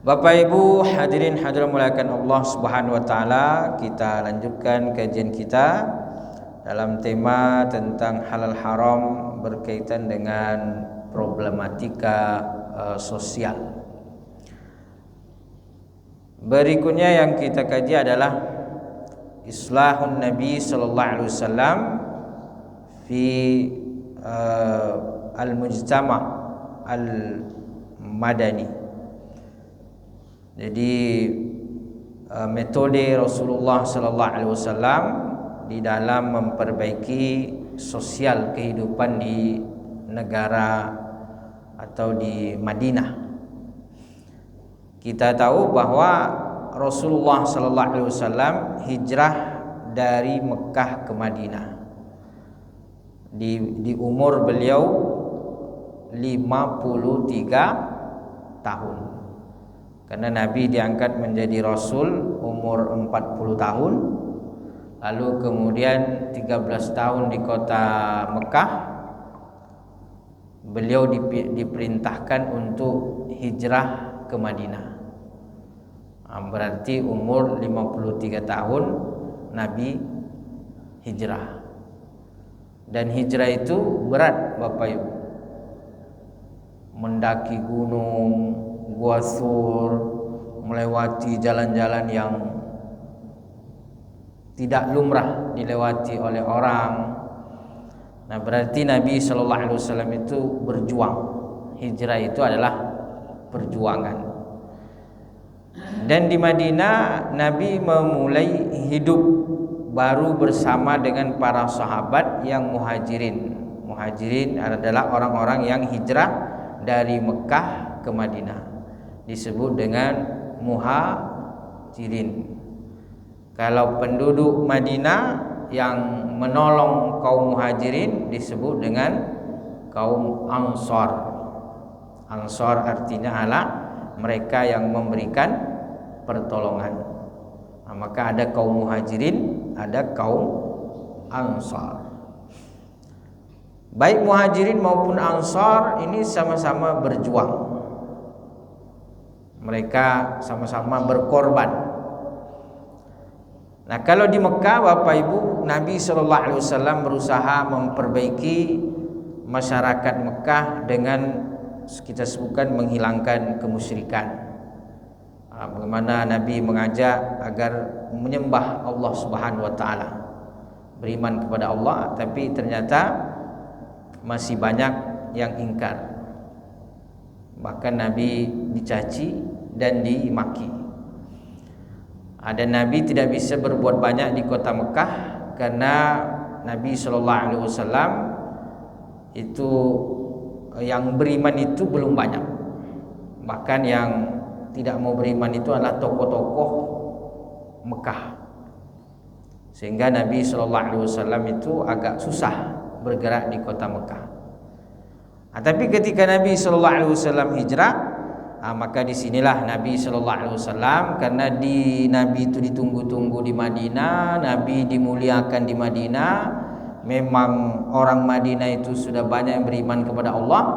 Bapak Ibu hadirin hadirat muliakan Allah Subhanahu wa taala, kita lanjutkan kajian kita dalam tema tentang halal haram berkaitan dengan problematika sosial. Berikutnya yang kita kaji adalah islahun Nabi sallallahu alaihi wasallam fi al-mujtama' al-madani. Jadi metode Rasulullah sallallahu alaihi wasallam di dalam memperbaiki sosial kehidupan di negara atau di Madinah. Kita tahu bahwa Rasulullah sallallahu alaihi wasallam hijrah dari Mekah ke Madinah. Di umur beliau 53 tahun. Karena Nabi diangkat menjadi Rasul umur 40 tahun. Lalu kemudian 13 tahun di kota Mekah beliau diperintahkan untuk hijrah ke Madinah. Berarti umur 53 tahun Nabi hijrah. Dan hijrah itu berat Bapak Ibu. Mendaki gunung, Gua Sur, melewati jalan-jalan yang tidak lumrah dilewati oleh orang. Nah, berarti Nabi sallallahu alaihi wasallam itu berjuang. Hijrah itu adalah perjuangan. Dan di Madinah Nabi memulai hidup baru bersama dengan para sahabat yang muhajirin. Muhajirin adalah orang-orang yang hijrah dari Mekah ke Madinah. Disebut dengan muhajirin. Kalau penduduk Madinah yang menolong kaum muhajirin disebut dengan kaum Ansor. Ansor artinya adalah mereka yang memberikan pertolongan. Nah, maka ada kaum muhajirin, ada kaum Ansor. Baik muhajirin maupun Ansor ini sama-sama berjuang. Mereka sama-sama berkorban. Nah, kalau di Mekah Bapak Ibu, Nabi sallallahu alaihi wasallam berusaha memperbaiki masyarakat Mekah dengan kita sebutkan menghilangkan kemusyrikan. Bagaimana Nabi mengajak agar menyembah Allah Subhanahu wa taala, beriman kepada Allah, tapi ternyata masih banyak yang ingkar. Bahkan Nabi dicaci dan dimaki. Dan Nabi tidak bisa berbuat banyak di kota Mekah karena Nabi sallallahu alaihi wasallam itu yang beriman itu belum banyak. Bahkan yang tidak mau beriman itu adalah tokoh-tokoh Mekah. Sehingga Nabi sallallahu alaihi wasallam itu agak susah bergerak di kota Mekah. Tapi ketika Nabi sallallahu alaihi wasallam hijrah, maka disinilah Nabi sallallahu alaihi wasallam, karena Nabi itu ditunggu-tunggu di Madinah, Nabi dimuliakan di Madinah. Memang orang Madinah itu sudah banyak yang beriman kepada Allah,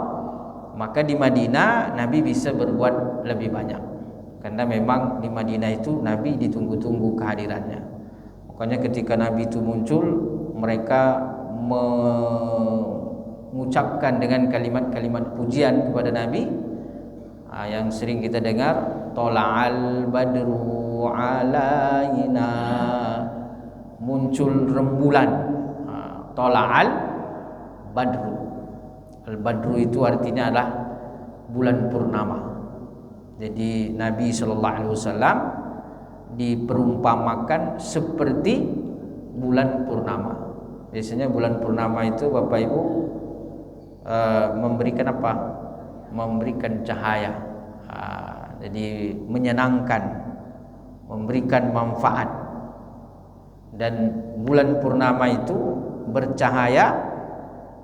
maka di Madinah Nabi bisa berbuat lebih banyak. Karena memang di Madinah itu Nabi ditunggu-tunggu kehadirannya. Makanya ketika Nabi itu muncul, mereka mengucapkan dengan kalimat-kalimat pujian kepada Nabi. Yang sering kita dengar, tola'al badru alaina, muncul rembulan. Tola'al badru. Al-badru itu artinya adalah bulan purnama. Jadi Nabi sallallahu alaihi wasallam diperumpamakan seperti bulan purnama. Biasanya bulan purnama itu Bapak Ibu memberikan apa? Memberikan cahaya. Jadi menyenangkan, memberikan manfaat. Dan bulan purnama itu bercahaya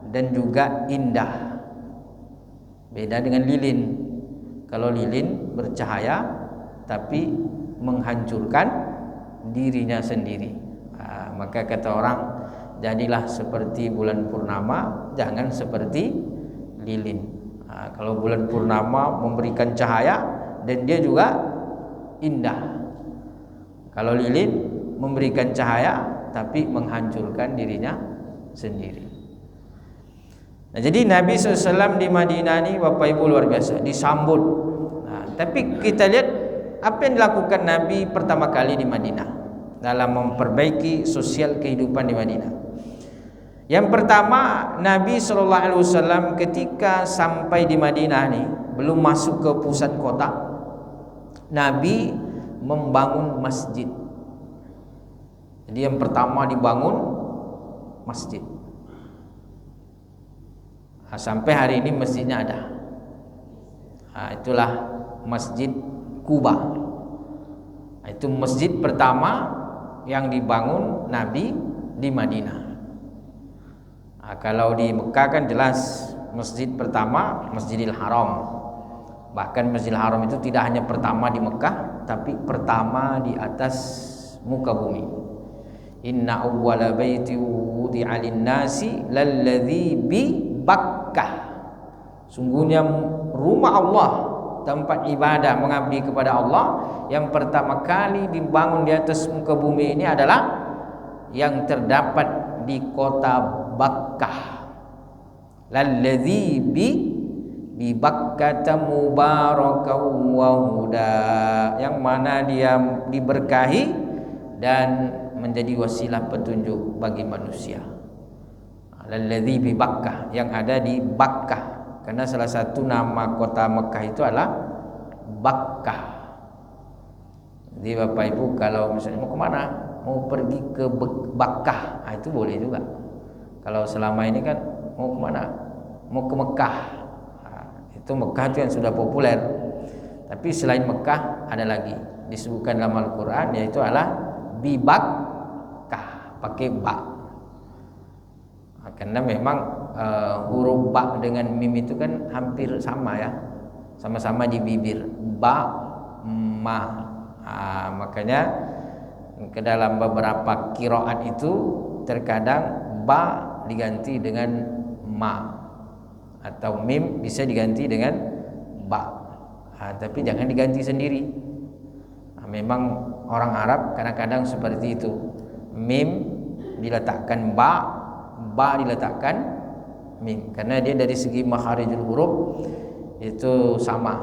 dan juga indah. Beda dengan lilin. Kalau lilin bercahaya tapi menghancurkan dirinya sendiri. Maka kata orang, jadilah seperti bulan purnama, jangan seperti lilin. Kalau bulan purnama memberikan cahaya, dan dia juga indah. Kalau lilin memberikan cahaya tapi menghancurkan dirinya sendiri. Nah, jadi Nabi SAW di Madinah ini Bapak Ibu luar biasa disambut. Nah, tapi kita lihat apa yang dilakukan Nabi pertama kali di Madinah dalam memperbaiki sosial kehidupan di Madinah. Yang pertama, Nabi SAW ketika sampai di Madinah nih, belum masuk ke pusat kota, Nabi membangun masjid. Jadi yang pertama dibangun masjid. Nah, sampai hari ini masjidnya ada. Nah, itulah Masjid Quba. Nah, itu masjid pertama yang dibangun Nabi di Madinah. Nah, kalau di Mekah kan jelas masjid pertama Masjidil Haram. Bahkan Masjidil Haram itu tidak hanya pertama di Mekah, tapi pertama di atas muka bumi. Inna awwala baiti wudi'a lin-nasi lalladzi bi Bakkah. Sungguhnya rumah Allah, tempat ibadah mengabdi kepada Allah yang pertama kali dibangun di atas muka bumi ini adalah yang terdapat di kota Bakkah. Lalladzi bi Bakkata mubarakan wa huda, yang mana dia diberkahi dan menjadi wasilah petunjuk bagi manusia. Lalladzi bi Bakkah, yang ada di Bakkah, karena salah satu nama kota Mekah itu adalah Bakkah. Jadi Bapak Ibu kalau misalnya mau kemana, mau pergi ke Bakkah, itu boleh juga. Kalau selama ini kan mau kemana, mau ke Mekah, itu Mekah itu yang sudah populer. Tapi selain Mekah ada lagi disebutkan dalam Al-Quran, yaitu adalah bi Bakkah, pakai ba. Karena memang huruf ba dengan mim itu kan hampir sama ya, sama-sama di bibir, ba ma. Makanya ke dalam beberapa qiraat itu terkadang ba diganti dengan ma, atau mim bisa diganti dengan ba. Tapi jangan diganti sendiri. Memang orang Arab kadang-kadang seperti itu, mim diletakkan ba diletakkan mim, karena dia dari segi makharijul huruf itu sama-sama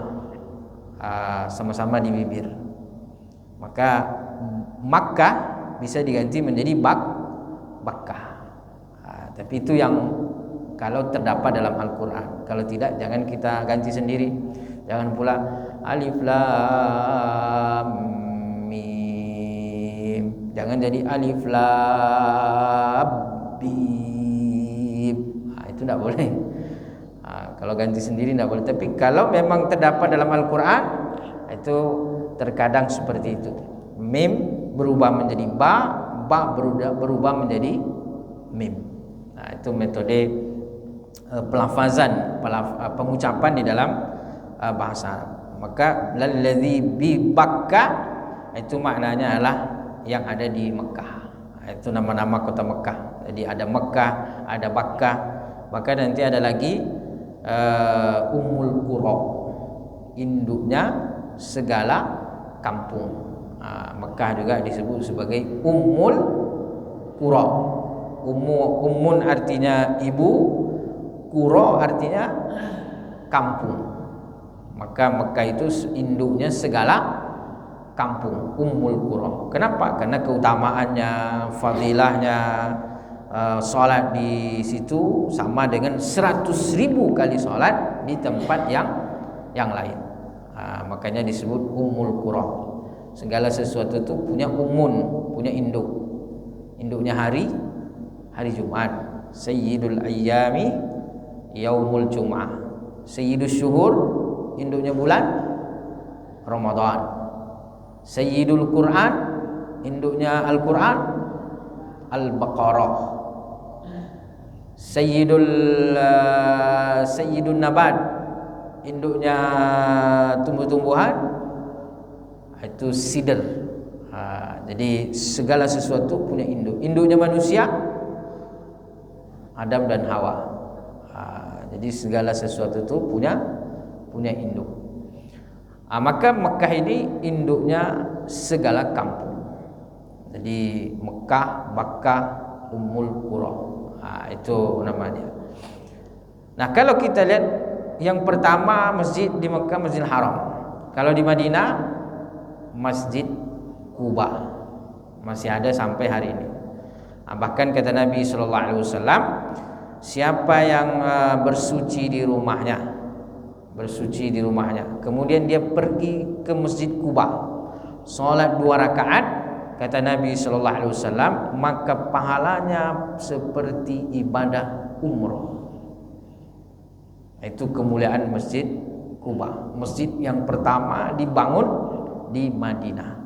di bibir. Maka Makkah bisa diganti menjadi Bakkah. Tapi itu yang kalau terdapat dalam Al-Quran. Kalau tidak, jangan kita ganti sendiri. Jangan pula alif lam mim, jangan jadi alif lam mim. Itu tidak boleh. Kalau ganti sendiri tidak boleh. Tapi kalau memang terdapat dalam Al-Quran, itu terkadang seperti itu. Mim berubah menjadi ba berubah menjadi mim. Itu metode pelafazan, pengucapan di dalam bahasa Arab. Maka lalladzi bi Bakkah itu maknanya adalah yang ada di Mekah. Itu nama-nama kota Mekah. Jadi ada Mekah, ada Bakkah. Bahkan nanti ada lagi Ummul Qura, induknya segala kampung. Mekah juga disebut sebagai Ummul Qura. Ummun artinya ibu, Qura artinya kampung. Maka Mekah itu induknya segala kampung, Ummul Qura. Kenapa? Karena keutamaannya, fadilahnya, sholat di situ sama dengan 100.000 kali sholat di tempat yang lain. Makanya disebut Ummul Qura. Segala sesuatu itu punya punya induk. Induknya hari Jumat. Sayyidul ayyami yaumul Jum'ah. Sayyidus syuhur, induknya bulan Ramadan. Sayyidul Quran, induknya Al-Quran Al-Baqarah. Sayyidun nabat, induknya tumbuh-tumbuhan, itu sidr. Jadi segala sesuatu punya induk. Induknya manusia Adam dan Hawa. Jadi segala sesuatu itu punya induk. Maka Mekah ini induknya segala kampung. Jadi Mekah, Bakkah, Ummul Qura. Itu namanya. Nah, kalau kita lihat yang pertama masjid di Mekah Masjidil Haram. Kalau di Madinah Masjid Quba. Masih ada sampai hari ini. Bahkan kata Nabi sallallahu alaihi wasallam, siapa yang bersuci di rumahnya, kemudian dia pergi ke Masjid Quba, salat 2 rakaat, kata Nabi sallallahu alaihi wasallam, maka pahalanya seperti ibadah umroh. Itu kemuliaan Masjid Quba, masjid yang pertama dibangun di Madinah.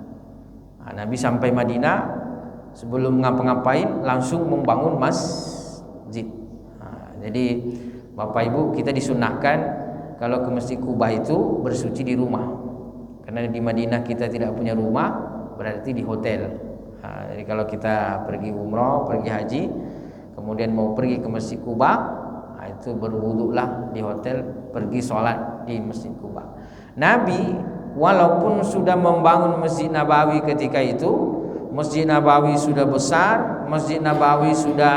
Nabi sampai Madinah sebelum ngapa-ngapain langsung membangun masjid. Jadi Bapak Ibu, kita disunahkan kalau ke Masjid Quba itu bersuci di rumah. Karena di Madinah kita tidak punya rumah, berarti di hotel. Jadi kalau kita pergi umrah, pergi haji, kemudian mau pergi ke Masjid Quba, itu berwuduklah di hotel, pergi sholat di Masjid Quba. Nabi walaupun sudah membangun Masjid Nabawi ketika itu, Masjid Nabawi sudah besar, Masjid Nabawi sudah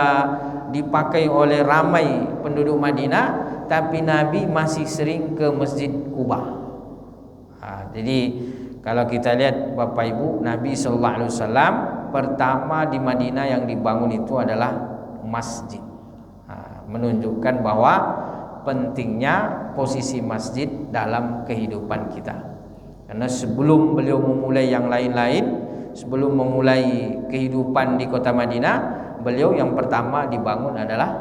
dipakai oleh ramai penduduk Madinah, tapi Nabi masih sering ke Masjid Quba. Jadi kalau kita lihat Bapak Ibu, Nabi sallallahu alaihi wasallam pertama di Madinah yang dibangun itu adalah masjid. Menunjukkan bahwa pentingnya posisi masjid dalam kehidupan kita. Karena sebelum beliau memulai yang lain-lain, sebelum memulai kehidupan di kota Madinah, beliau yang pertama dibangun adalah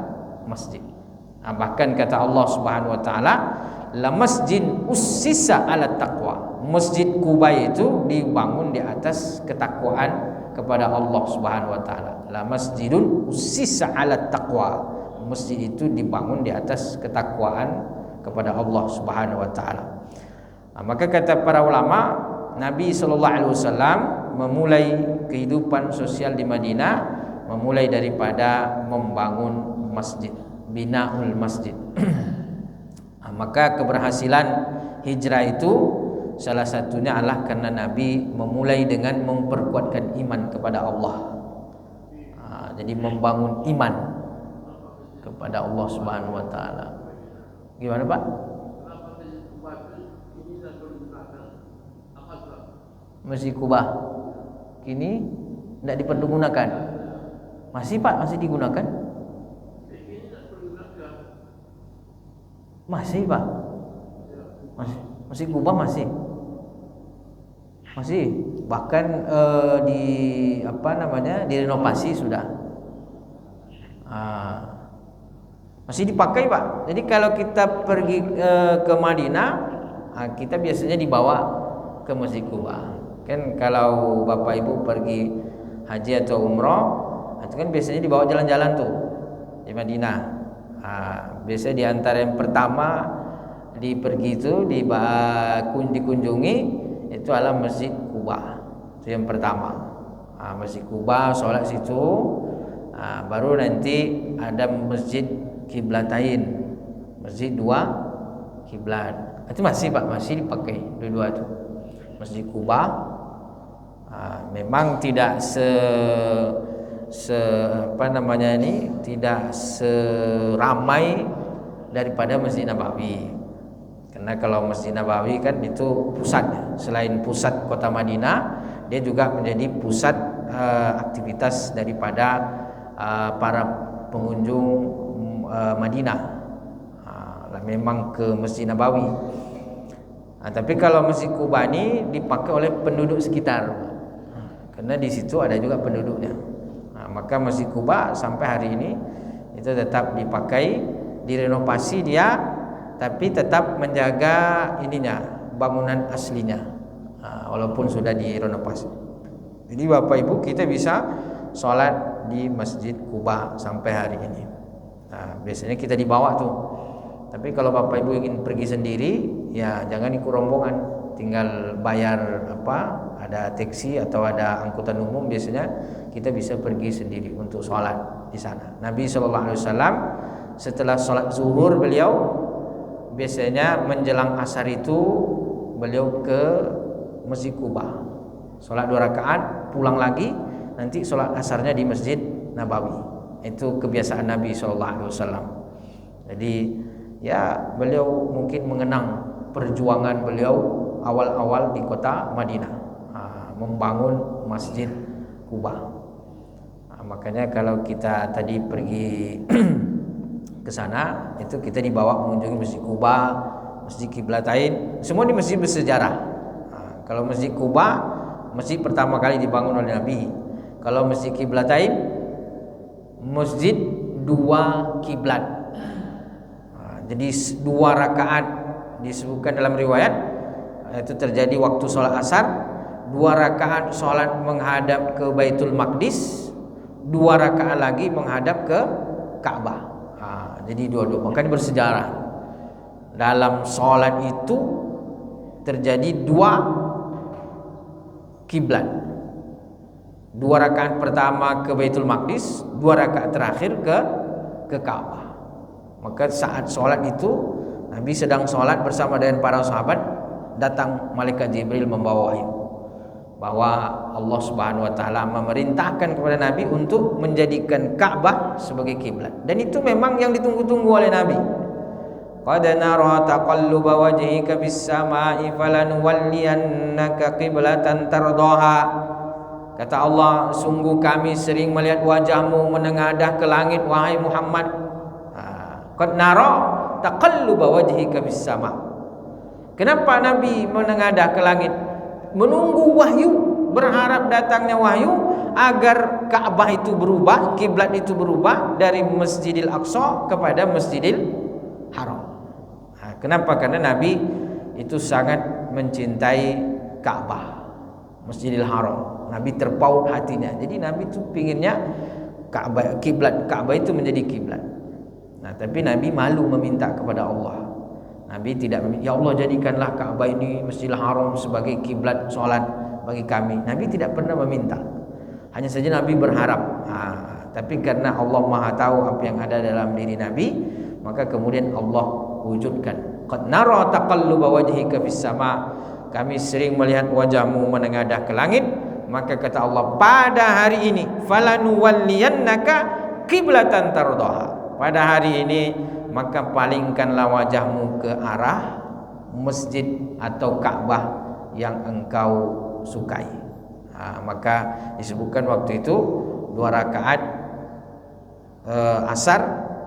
masjid. Bahkan kata Allah Subhanahu wa taala, la masjid ussisa ala taqwa. Masjid Quba itu dibangun di atas ketakwaan kepada Allah Subhanahu wa taala. La masjidun ussisa ala taqwa. Masjid itu dibangun di atas ketakwaan kepada Allah Subhanahu wa taala. Maka kata para ulama, Nabi sallallahu alaihi wasallam memulai kehidupan sosial di Madinah memulai daripada membangun masjid, binaul masjid. Maka keberhasilan hijrah itu salah satunya adalah karena Nabi memulai dengan memperkuatkan iman kepada Allah. Jadi membangun iman kepada Allah Subhanahu wa taala. Gimana, Pak? Masjid Quba kini tidak dipergunakan. Masih, Pak, masih digunakan? Masih, Pak. Masjid Quba masih. Bahkan direnovasi sudah. Masih dipakai, Pak. Jadi kalau kita pergi ke Madinah, kita biasanya dibawa ke Masjid Quba. Kan kalau Bapak Ibu pergi haji atau umroh, itu kan biasanya dibawa jalan-jalan tuh di Madinah. Biasanya di antara yang pertama dikunjungi itu adalah Masjid Quba. Itu yang pertama. Masjid Quba, sholat situ. Baru nanti ada Masjid Qiblatain, Masjid 2 kiblat. Itu masih, Pak, masih dipakai dua-dua itu. Masjid Quba memang tidak tidak seramai daripada Masjid Nabawi. Karena kalau Masjid Nabawi kan itu pusatnya, selain pusat kota Madinah, dia juga menjadi pusat aktivitas daripada para pengunjung Madinah. Memang ke Masjid Nabawi. Tapi kalau Masjid Quba ini dipakai oleh penduduk sekitar, karena di situ ada juga penduduknya. Maka Masjid Quba sampai hari ini itu tetap dipakai, direnovasi dia, tapi tetap menjaga bangunan aslinya, walaupun sudah direnovasi. Jadi Bapak Ibu, kita bisa sholat di Masjid Quba sampai hari ini. Biasanya kita dibawa tuh. Tapi kalau Bapak Ibu ingin pergi sendiri, ya jangan ikut rombongan, tinggal bayar ada taksi atau ada angkutan umum. Biasanya kita bisa pergi sendiri untuk sholat di sana. Nabi Shallallahu Alaihi Wasallam setelah sholat zuhur, beliau biasanya menjelang asar itu beliau ke Masjid Kuba, sholat 2 rakaat, pulang lagi, nanti sholat asarnya di Masjid Nabawi. Itu kebiasaan Nabi SAW. Jadi ya beliau mungkin mengenang perjuangan beliau awal-awal di kota Madinah, membangun Masjid Kuba. Makanya kalau kita tadi pergi ke sana, itu kita dibawa mengunjungi Masjid Kuba, Masjid Qiblatain, semua ini masjid bersejarah. Kalau Masjid Kuba, masjid pertama kali dibangun oleh Nabi. Kalau Masjid Qiblatain, masjid 2 kiblat. Jadi 2 rakaat disebutkan dalam riwayat itu terjadi waktu sholat asar, 2 rakaat sholat menghadap ke Baitul Maqdis, 2 rakaat lagi menghadap ke Ka'bah. Jadi dua-dua, makanya bersejarah. Dalam sholat itu terjadi 2 kiblat. 2 rakaat pertama ke Baitul Maqdis, 2 rakaat terakhir ke Ka'bah. Maka saat sholat itu Nabi sedang sholat bersama dengan para sahabat, datang malaikat Jibril membawa wahyu bahwa Allah Subhanahu wa taala memerintahkan kepada Nabi untuk menjadikan Ka'bah sebagai kiblat. Dan itu memang yang ditunggu-tunggu oleh Nabi. Qad nara taqalluba wajhika bis sama'i falanuwalliyannaka qiblatan tardaha. Kata Allah, sungguh kami sering melihat wajahmu menengadah ke langit wahai Muhammad. Qad nara taqalluba wajhika bis sama'. Kenapa Nabi menengadah ke langit? Menunggu wahyu, berharap datangnya wahyu agar Ka'bah itu berubah, kiblat itu berubah dari Masjidil Aqsa kepada Masjidil Haram. Kenapa? Karena Nabi itu sangat mencintai Ka'bah, Masjidil Haram. Nabi terpaut hatinya. Jadi Nabi itu pinginnya Ka'bah, kiblat Ka'bah itu menjadi kiblat. Nah, tapi Nabi malu meminta kepada Allah. Nabi tidak meminta, ya Allah jadikanlah Ka'bah ini Masjidil Haram sebagai kiblat sholat bagi kami. Nabi tidak pernah meminta. Hanya saja Nabi berharap. Tapi karena Allah Maha tahu apa yang ada dalam diri Nabi, maka kemudian Allah wujudkan. Qad nara taqalluba wajhika fis sama'. Kami sering melihat wajahmu menengadah ke langit. Maka kata Allah, pada hari ini falanuwalliyannaka qiblatan tardaha. Pada hari ini maka palingkanlah wajahmu ke arah masjid atau Ka'bah yang engkau sukai. Maka disebutkan waktu itu 2 rakaat asar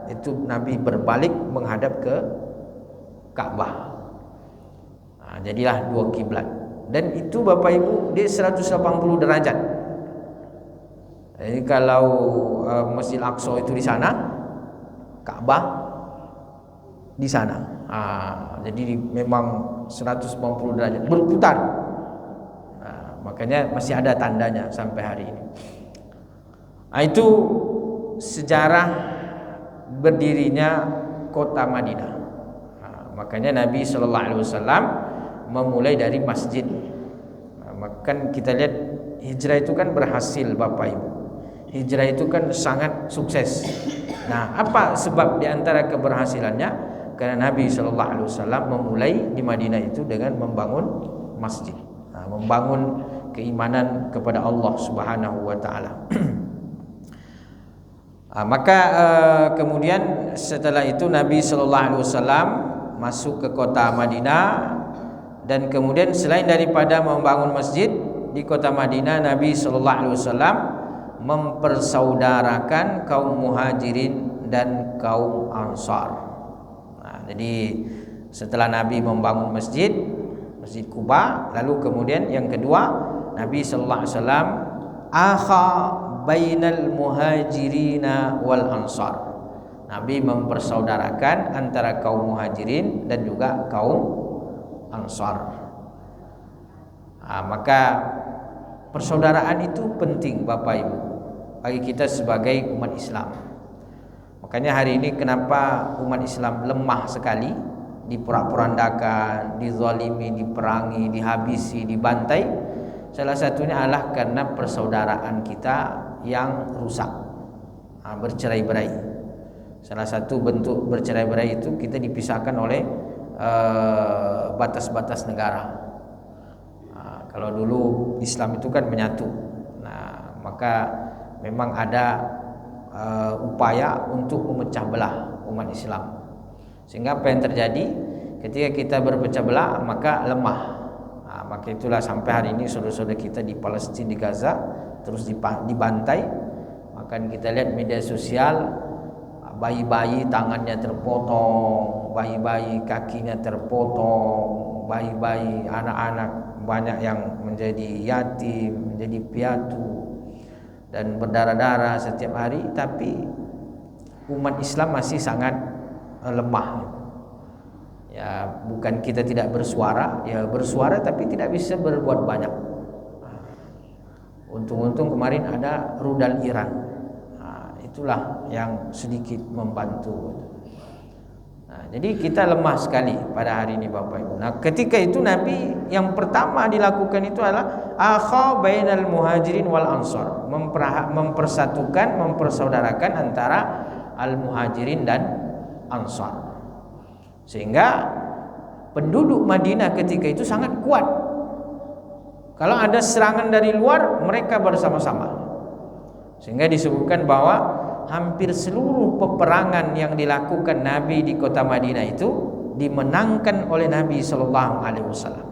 itu Nabi berbalik menghadap ke Ka'bah. Jadilah 2 kiblat. Dan itu Bapak Ibu dia 180 derajat. Jadi kalau Masjid Aqsa itu di sana, Ka'bah di sana. Jadi memang 180 derajat berputar. Makanya masih ada tandanya sampai hari ini. Itu sejarah berdirinya kota Madinah. Makanya Nabi SAW memulai dari masjid. Kan kita lihat hijrah itu kan berhasil Bapak Ibu. Hijrah itu kan sangat sukses. Nah, apa sebab diantara keberhasilannya? Karena Nabi SAW memulai di Madinah itu dengan membangun masjid, membangun keimanan kepada Allah Subhanahu wa taala. Maka kemudian setelah itu Nabi SAW masuk ke kota Madinah, dan kemudian selain daripada membangun masjid di kota Madinah, Nabi SAW mempersaudarakan kaum Muhajirin dan kaum Ansar. Jadi setelah Nabi membangun Masjid Kuba, lalu kemudian yang kedua Nabi sallallahu alaihi wasallam akha bainal muhajirina wal ansar. Nabi mempersaudarakan antara kaum Muhajirin dan juga kaum Ansar. Maka persaudaraan itu penting Bapak Ibu bagi kita sebagai umat Islam. Makanya hari ini kenapa umat Islam lemah sekali, diporak-porandakan, dizalimi, diperangi, dihabisi, dibantai. Salah satunya adalah karena persaudaraan kita yang rusak, bercerai-berai. Salah satu bentuk bercerai-berai itu kita dipisahkan oleh batas-batas negara. Kalau dulu Islam itu kan menyatu, nah maka memang ada upaya untuk memecah belah umat Islam, sehingga apa yang terjadi ketika kita berpecah belah maka lemah. Maka itulah sampai hari ini saudara-saudara kita di Palestina, di Gaza terus dibantai. Maka kita lihat media sosial, bayi-bayi tangannya terpotong, bayi-bayi kakinya terpotong, bayi-bayi anak-anak banyak yang menjadi yatim, menjadi piatu dan berdarah-darah setiap hari. Tapi umat Islam masih sangat lemah. Ya, bukan kita tidak bersuara, ya bersuara tapi tidak bisa berbuat banyak. Untung-untung kemarin ada rudal Iran. Itulah yang sedikit membantu. Jadi kita lemah sekali pada hari ini Bapak Ibu. Nah, ketika itu Nabi yang pertama dilakukan itu adalah akha bainal muhajirin wal ansar, mempersatukan, mempersaudarakan antara al muhajirin dan ansar. Sehingga penduduk Madinah ketika itu sangat kuat. Kalau ada serangan dari luar, mereka bersama-sama. Sehingga disebutkan bahwa hampir seluruh peperangan yang dilakukan Nabi di kota Madinah itu dimenangkan oleh Nabi Sallallahu Alaihi Wasallam.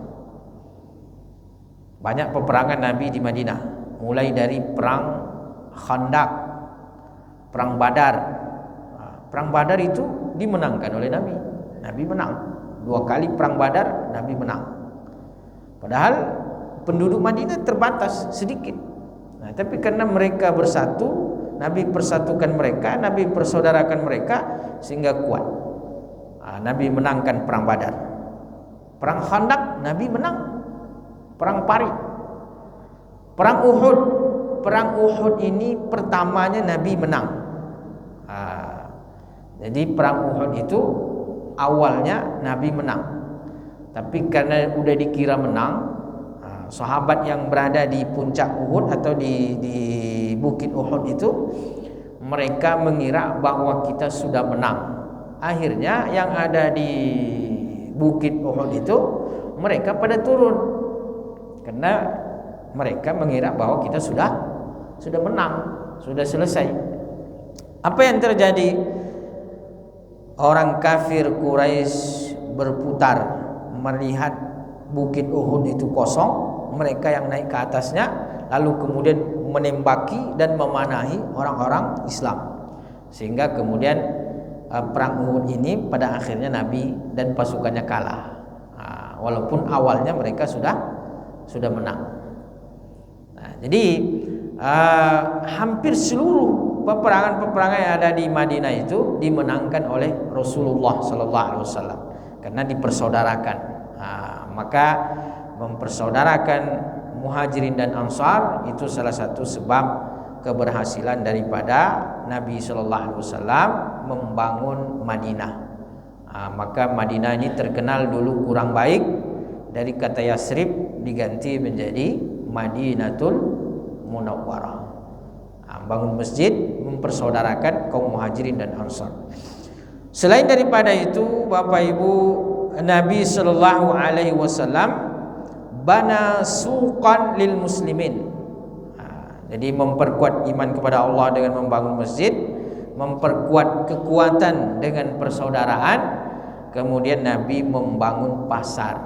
Banyak peperangan Nabi di Madinah, mulai dari perang Khandaq, perang Badar. Perang Badar itu dimenangkan oleh Nabi. Nabi menang 2 kali perang Badar, Nabi menang. Padahal penduduk Madinah terbatas sedikit. Nah, tapi karena mereka bersatu, Nabi persatukan mereka, Nabi persaudarakan mereka sehingga kuat. Nabi menangkan perang Badar. Perang Khandaq Nabi menang. Perang Pari. Perang Uhud. Perang Uhud ini pertamanya Nabi menang. Jadi perang Uhud itu awalnya Nabi menang. Tapi karena udah dikira menang, sahabat yang berada di puncak Uhud atau di bukit Uhud itu, mereka mengira bahwa kita sudah menang. Akhirnya yang ada di bukit Uhud itu mereka pada turun, karena mereka mengira bahwa kita sudah menang, sudah selesai. Apa yang terjadi? Orang kafir Quraisy berputar melihat bukit Uhud itu kosong. Mereka yang naik ke atasnya lalu kemudian menembaki dan memanahi orang-orang Islam, sehingga kemudian perang Uhud ini pada akhirnya Nabi dan pasukannya kalah, walaupun awalnya mereka sudah menang. Jadi hampir seluruh peperangan yang ada di Madinah itu dimenangkan oleh Rasulullah Sallallahu Alaihi Wasallam karena dipersaudarakan. Maka mempersaudarakan muhajirin dan ansar itu salah satu sebab keberhasilan daripada Nabi Sallallahu Alaihi Wasallam membangun Madinah. Maka Madinah ini terkenal dulu kurang baik, dari kata Yasrib diganti menjadi Madinatul Munawwarah. Bangun masjid, mempersaudarakan kaum muhajirin dan ansar. Selain daripada itu Bapak Ibu, Nabi Sallallahu Alaihi Wasallam bana suqan lil muslimin. Jadi memperkuat iman kepada Allah dengan membangun masjid, memperkuat kekuatan dengan persaudaraan. Kemudian Nabi membangun pasar.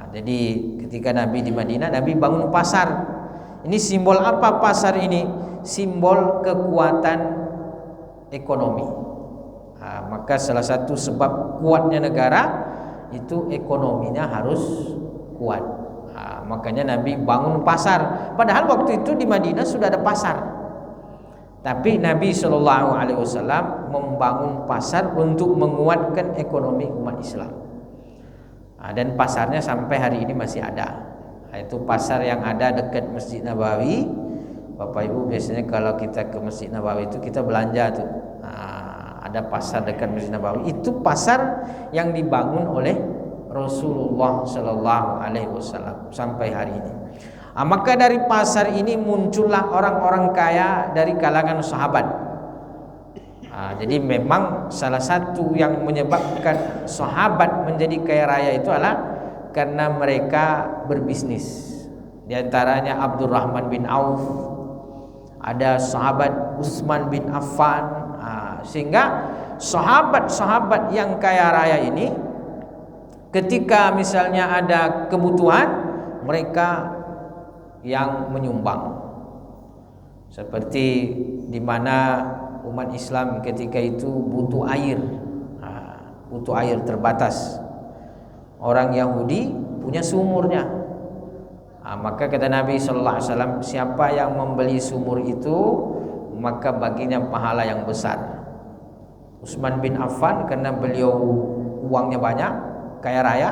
Jadi ketika Nabi di Madinah, Nabi bangun pasar. Ini simbol apa pasar ini? Simbol kekuatan ekonomi. Maka salah satu sebab kuatnya negara itu ekonominya harus kuat. Makanya Nabi bangun pasar. Padahal waktu itu di Madinah sudah ada pasar, tapi Nabi Shallallahu Alaihi Wasallam membangun pasar untuk menguatkan ekonomi umat Islam. Dan pasarnya sampai hari ini masih ada. Itu pasar yang ada dekat Masjid Nabawi. Bapak Ibu biasanya kalau kita ke Masjid Nabawi itu kita belanja tuh. Ada pasar dekat Masjid Nabawi. Itu pasar yang dibangun oleh Rasulullah Sallallahu Alaihi Wasallam sampai hari ini. Maka dari pasar ini muncullah orang-orang kaya dari kalangan sahabat. Jadi memang salah satu yang menyebabkan sahabat menjadi kaya raya itu adalah karena mereka berbisnis. Di antaranya Abdurrahman bin Auf, ada sahabat Utsman bin Affan. Sehingga sahabat-sahabat yang kaya raya ini ketika misalnya ada kebutuhan, mereka yang menyumbang. Seperti di mana umat Islam ketika itu butuh air terbatas. Orang Yahudi punya sumurnya. Maka kata Nabi sallallahu alaihi wasallam, siapa yang membeli sumur itu, maka baginya pahala yang besar. Utsman bin Affan karena beliau uangnya banyak, kaya raya,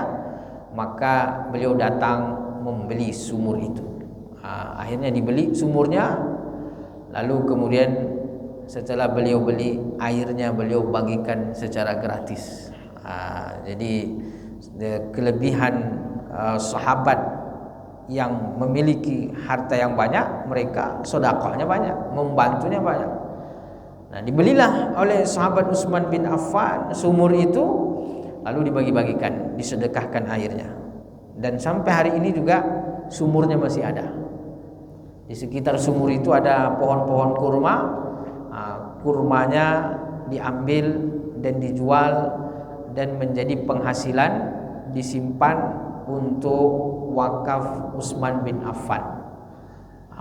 maka beliau datang membeli sumur itu. Akhirnya dibeli sumurnya, lalu kemudian setelah beliau beli, airnya beliau bagikan secara gratis. Jadi kelebihan sahabat yang memiliki harta yang banyak, mereka sedekahnya banyak, membantunya banyak. Nah, dibelilah oleh sahabat Utsman bin Affan sumur itu, lalu dibagi-bagikan, disedekahkan airnya. Dan sampai hari ini juga sumurnya masih ada. Di sekitar sumur itu ada pohon-pohon kurma. Kurmanya diambil dan dijual dan menjadi penghasilan, disimpan untuk wakaf Utsman bin Affan.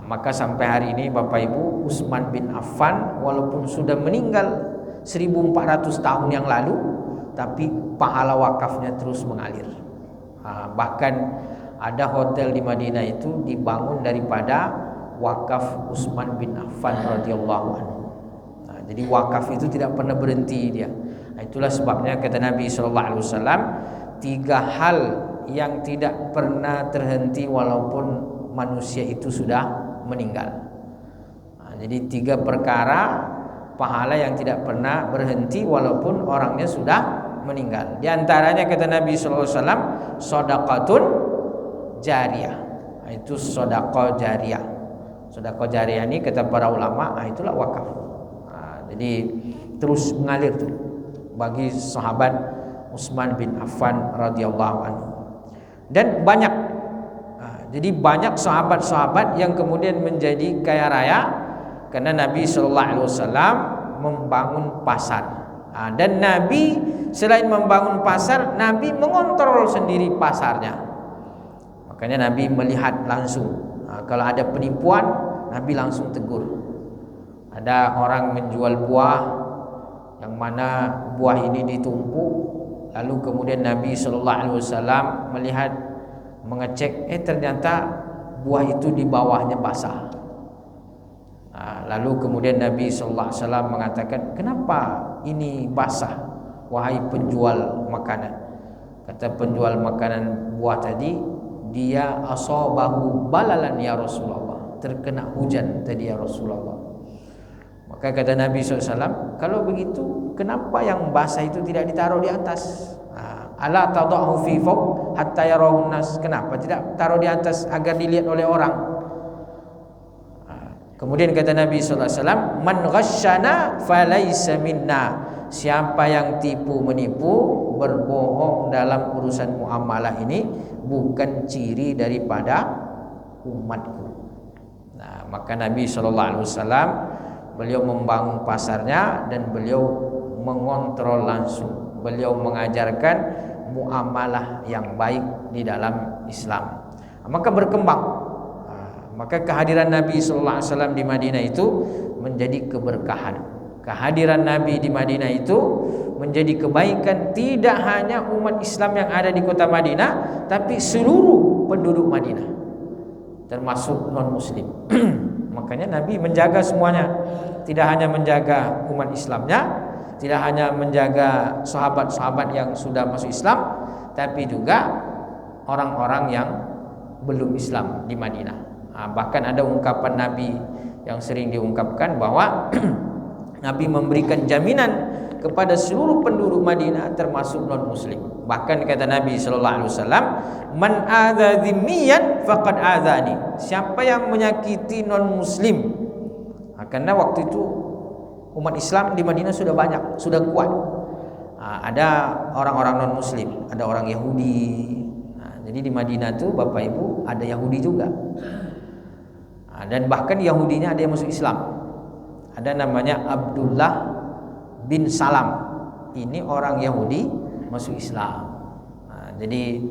Maka sampai hari ini Bapak Ibu, Utsman bin Affan walaupun sudah meninggal 1400 tahun yang lalu, tapi pahala wakafnya terus mengalir. Bahkan ada hotel di Madinah itu dibangun daripada wakaf Utsman bin Affan radhiyallahu anhu. Jadi wakaf itu tidak pernah berhenti dia. Itulah sebabnya kata Nabi sallallahu alaihi wasallam, 3 hal yang tidak pernah terhenti walaupun manusia itu sudah meninggal. Jadi 3 perkara pahala yang tidak pernah berhenti walaupun orangnya sudah meninggal. Di antaranya kata Nabi sallallahu alaihi wasallam, shadaqatun jariyah. Itu sedekah jariyah. Sedekah jariyah ini kata para ulama, itulah wakaf. Jadi terus mengalir tuh bagi sahabat Utsman bin Affan radhiyallahu anhu. Dan banyak jadi banyak sahabat-sahabat yang kemudian menjadi kaya raya karena Nabi sallallahu alaihi wasallam membangun pasar. Dan Nabi selain membangun pasar, Nabi mengontrol sendiri pasarnya. Makanya Nabi melihat langsung. Kalau ada penipuan, Nabi langsung tegur. Ada orang menjual buah yang mana buah ini ditumpuk, lalu kemudian Nabi sallallahu alaihi wasallam melihat, mengecek, ternyata buah itu di bawahnya basah. Lalu kemudian Nabi sallallahu alaihi wasallam mengatakan, "Kenapa ini basah, wahai penjual makanan?" Kata penjual makanan buah tadi, "Dia asabahu balalan ya Rasulullah." Terkena hujan tadi ya Rasulullah. Maka kata Nabi SAW, kalau begitu kenapa yang basah itu tidak ditaruh di atas? Ala tada'hu fi fawq hatta yarahun nas. Kenapa tidak taruh di atas agar dilihat oleh orang? Kemudian kata Nabi SAW, man ghasyana falaysa minna. Siapa yang tipu menipu, berbohong dalam urusan muamalah ini, bukan ciri daripada umatku. Nah, maka Nabi SAW beliau membangun pasarnya dan beliau mengontrol langsung. Beliau mengajarkan muamalah yang baik di dalam Islam. Maka berkembang. Maka kehadiran Nabi sallallahu alaihi wasallam di Madinah itu menjadi keberkahan. Kehadiran Nabi di Madinah itu menjadi kebaikan tidak hanya umat Islam yang ada di kota Madinah, tapi seluruh penduduk Madinah, termasuk non-muslim. Makanya Nabi menjaga semuanya. Tidak hanya menjaga umat Islamnya, tidak hanya menjaga sahabat-sahabat yang sudah masuk Islam, tapi juga orang-orang yang belum Islam di Madinah. Bahkan ada ungkapan Nabi yang sering diungkapkan bahwa Nabi memberikan jaminan kepada seluruh penduduk Madinah termasuk non-muslim. Bahkan kata Nabi sallallahu alaihi wasallam, "Man adza dzimmiyan faqad adzani." Siapa yang menyakiti non-muslim, karena waktu itu umat Islam di Madinah sudah banyak, sudah kuat. Ada orang-orang non Muslim, ada orang Yahudi. Jadi di Madinah tuh Bapak Ibu ada Yahudi juga. Dan bahkan Yahudinya ada yang masuk Islam. Ada namanya Abdullah bin Salam. Ini orang Yahudi masuk Islam. Jadi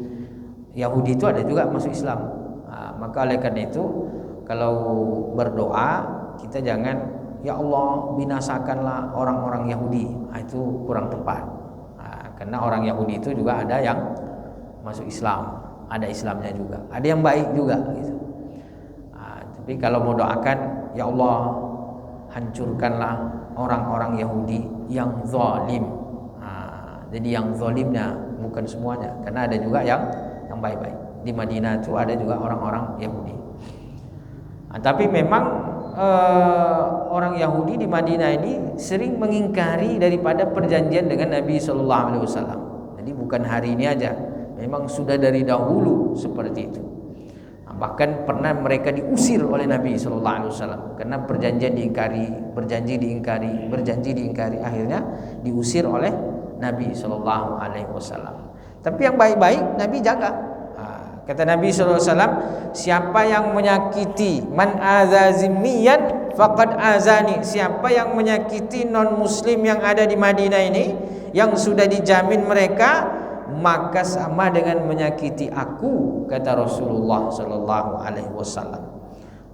Yahudi itu ada juga masuk Islam. Maka oleh karena itu kalau berdoa kita jangan ya Allah binasakanlah orang-orang Yahudi. Itu kurang tepat. Karena orang Yahudi itu juga ada yang masuk Islam, ada Islamnya juga, ada yang baik juga gitu. Tapi kalau mau doakan ya Allah hancurkanlah orang-orang Yahudi yang zalim. Jadi yang zalimnya bukan semuanya, karena ada juga yang baik-baik. Di Madinah itu ada juga orang-orang Yahudi. Tapi memang orang Yahudi di Madinah ini sering mengingkari daripada perjanjian dengan Nabi Sallallahu Alaihi Wasallam. Jadi bukan hari ini aja, memang sudah dari dahulu seperti itu. Bahkan pernah mereka diusir oleh Nabi Sallallahu Alaihi Wasallam karena perjanjian diingkari, berjanji diingkari, akhirnya diusir oleh Nabi Sallallahu Alaihi Wasallam. Tapi yang baik-baik Nabi jaga. Kata Nabi Sallallahu Alaihi Wasallam, siapa yang menyakiti man adza zimmiyan faqad azani, siapa yang menyakiti non muslim yang ada di Madinah ini yang sudah dijamin mereka, maka sama dengan menyakiti aku, kata Rasulullah Sallallahu Alaihi Wasallam.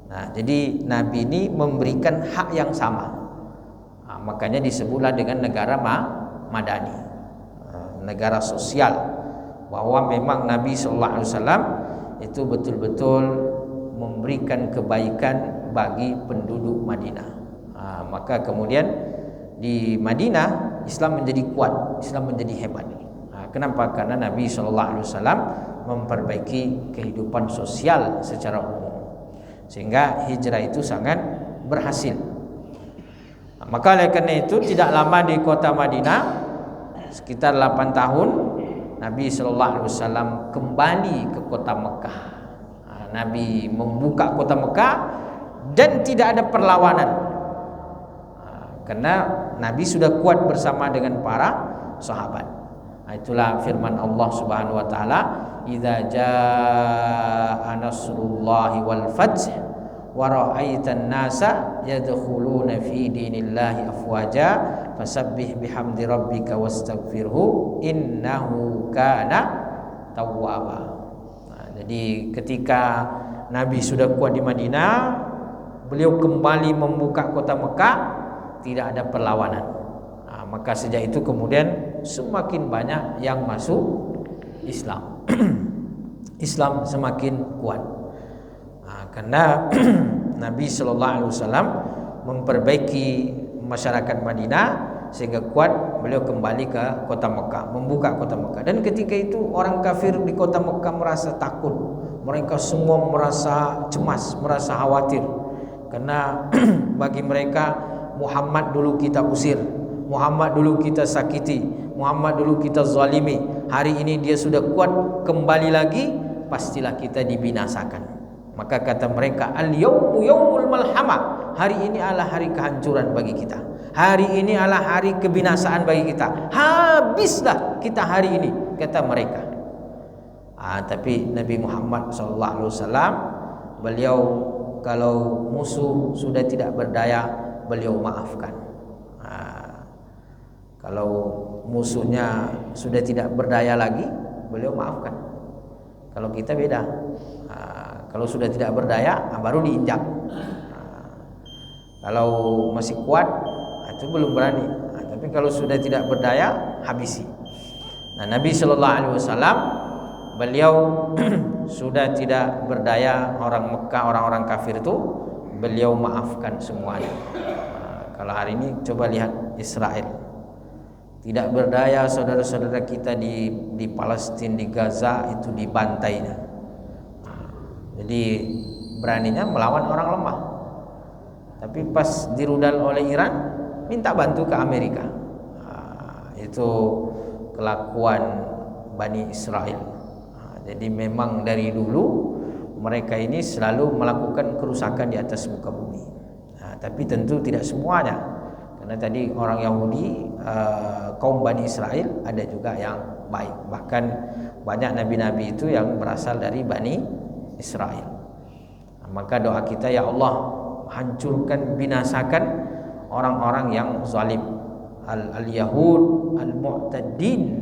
Nah, jadi Nabi ini memberikan hak yang sama. Makanya disebutlah dengan negara madani, negara sosial, bahwa memang Nabi Sallallahu Alaihi Wasallam itu betul-betul memberikan kebaikan bagi penduduk Madinah. Maka kemudian di Madinah Islam menjadi kuat, Islam menjadi hebat. Kenapa? Karena Nabi Sallallahu Alaihi Wasallam memperbaiki kehidupan sosial secara umum, sehingga hijrah itu sangat berhasil. Maka oleh karena itu tidak lama di kota Madinah, sekitar 8 tahun, Nabi Sallallahu Alaihi Wasallam kembali ke kota Mekah. Nabi membuka kota Mekah dan tidak ada perlawanan, karena Nabi sudah kuat bersama dengan para sahabat. Itulah firman Allah Subhanahu wa taala, "Idza jaa nasrullahi wal fath wa ra'aitan nasa yadkhuluna fi dinillahi afwaja fasabbih bihamdi rabbika wastaghfirhu innahu kana tawwaba." Jadi ketika Nabi sudah kuat di Madinah, beliau kembali membuka kota Mekah, tidak ada perlawanan. Maka sejak itu kemudian semakin banyak yang masuk Islam. Islam semakin kuat. Karena Nabi Sallallahu Alaihi Wasallam memperbaiki masyarakat Madinah sehingga kuat, beliau kembali ke kota Mekah, membuka kota Mekah. Dan ketika itu orang kafir di kota Mekah merasa takut, mereka semua merasa cemas, merasa khawatir, karena bagi mereka Muhammad dulu kita usir, Muhammad dulu kita sakiti, Muhammad dulu kita zalimi, hari ini dia sudah kuat kembali lagi, pastilah kita dibinasakan. Maka kata mereka, al-yawmu yawmul malhamah, hari ini adalah hari kehancuran bagi kita, hari ini adalah hari kebinasaan bagi kita, habislah kita hari ini, kata mereka. Tapi Nabi Muhammad SAW, beliau kalau musuh sudah tidak berdaya, beliau maafkan. Kalau musuhnya sudah tidak berdaya lagi, beliau maafkan. Kalau kita beda, kalau sudah tidak berdaya, baru diinjak. Kalau masih kuat, itu belum berani. Tapi kalau sudah tidak berdaya, habisi. Nah, Nabi Sallallahu Alaihi Wasallam, beliau sudah tidak berdaya orang Mekah, orang-orang kafir itu, beliau maafkan semuanya. Kalau hari ini coba lihat Israel, tidak berdaya saudara-saudara kita di Palestina, di Gaza itu dibantainya. Jadi beraninya melawan orang lemah. Tapi pas dirudal oleh Iran, minta bantu ke Amerika. Itu kelakuan Bani Israel. Jadi memang dari dulu mereka ini selalu melakukan kerusakan di atas muka bumi. Tapi tentu tidak semuanya, Karena tadi orang Yahudi, kaum Bani Israel ada juga yang baik. Bahkan banyak nabi-nabi itu yang berasal dari Bani Israel. Maka doa kita, ya Allah, hancurkan, binasakan orang-orang yang zalim, al-yahud, al-mu'tadin,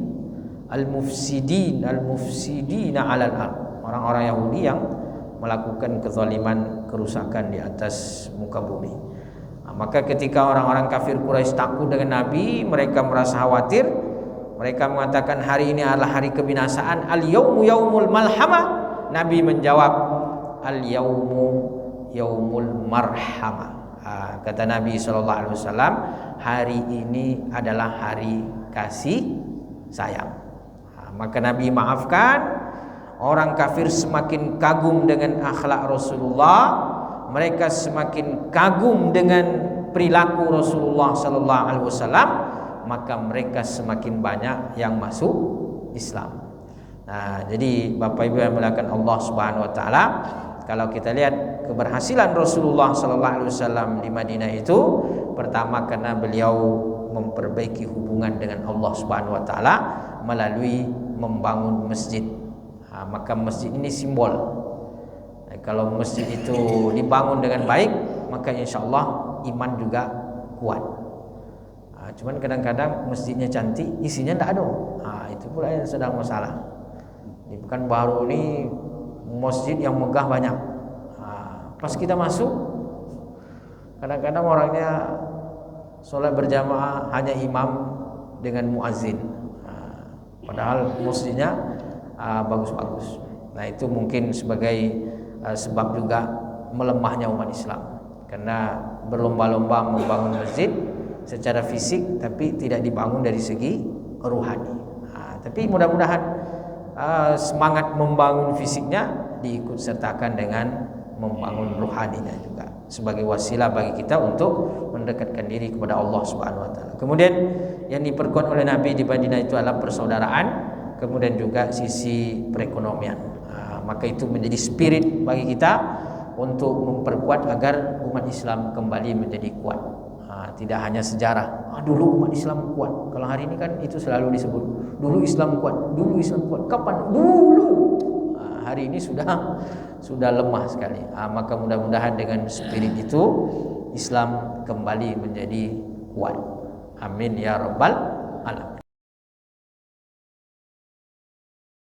al-mufsidina 'alal ard. Orang-orang Yahudi yang melakukan kezaliman, kerusakan di atas muka bumi. Maka ketika orang-orang kafir Quraisy takut dengan Nabi, mereka merasa khawatir. Mereka mengatakan hari ini adalah hari kebinasaan. Al-yaumu yaumul malhamah. Nabi menjawab, al-yaumu yaumul marhamah. Kata Nabi SAW, hari ini adalah hari kasih sayang. Maka Nabi maafkan. Orang kafir semakin kagum dengan akhlak Rasulullah. Mereka semakin kagum dengan perilaku Rasulullah SAW. Maka mereka semakin banyak yang masuk Islam. Nah, jadi Bapak Ibu yang dimuliakan Allah Subhanahu wa taala, kalau kita lihat keberhasilan Rasulullah SAW di Madinah itu, pertama karena beliau memperbaiki hubungan dengan Allah Subhanahu wa taala melalui membangun masjid. Maka masjid ini simbol. Kalau masjid itu dibangun dengan baik, maka insya Allah iman juga kuat. Cuman kadang-kadang masjidnya cantik, isinya tidak ada. Itu pula yang sedang masalah. Di Pekanbaru ini masjid yang megah banyak. Pas kita masuk, kadang-kadang orangnya sholat berjamaah hanya imam dengan muazin. Padahal masjidnya bagus-bagus. Nah, itu mungkin sebagai sebab juga melemahnya umat Islam, karena berlomba-lomba membangun masjid secara fisik tapi tidak dibangun dari segi rohani. Tapi mudah-mudahan semangat membangun fisiknya diikut sertakan dengan membangun rohaninya juga, sebagai wasilah bagi kita untuk mendekatkan diri kepada Allah Subhanahu wa taala. Kemudian yang diperkuat oleh Nabi di Madinah itu adalah persaudaraan, kemudian juga sisi perekonomian. Maka itu menjadi spirit bagi kita untuk memperkuat agar umat Islam kembali menjadi kuat. Tidak hanya sejarah, dulu umat Islam kuat. Kalau hari ini kan itu selalu disebut, dulu Islam kuat, dulu Islam kuat. Kapan? Dulu. Hari ini sudah lemah sekali. Maka mudah-mudahan dengan spirit itu Islam kembali menjadi kuat. Amin ya rabbal alamin.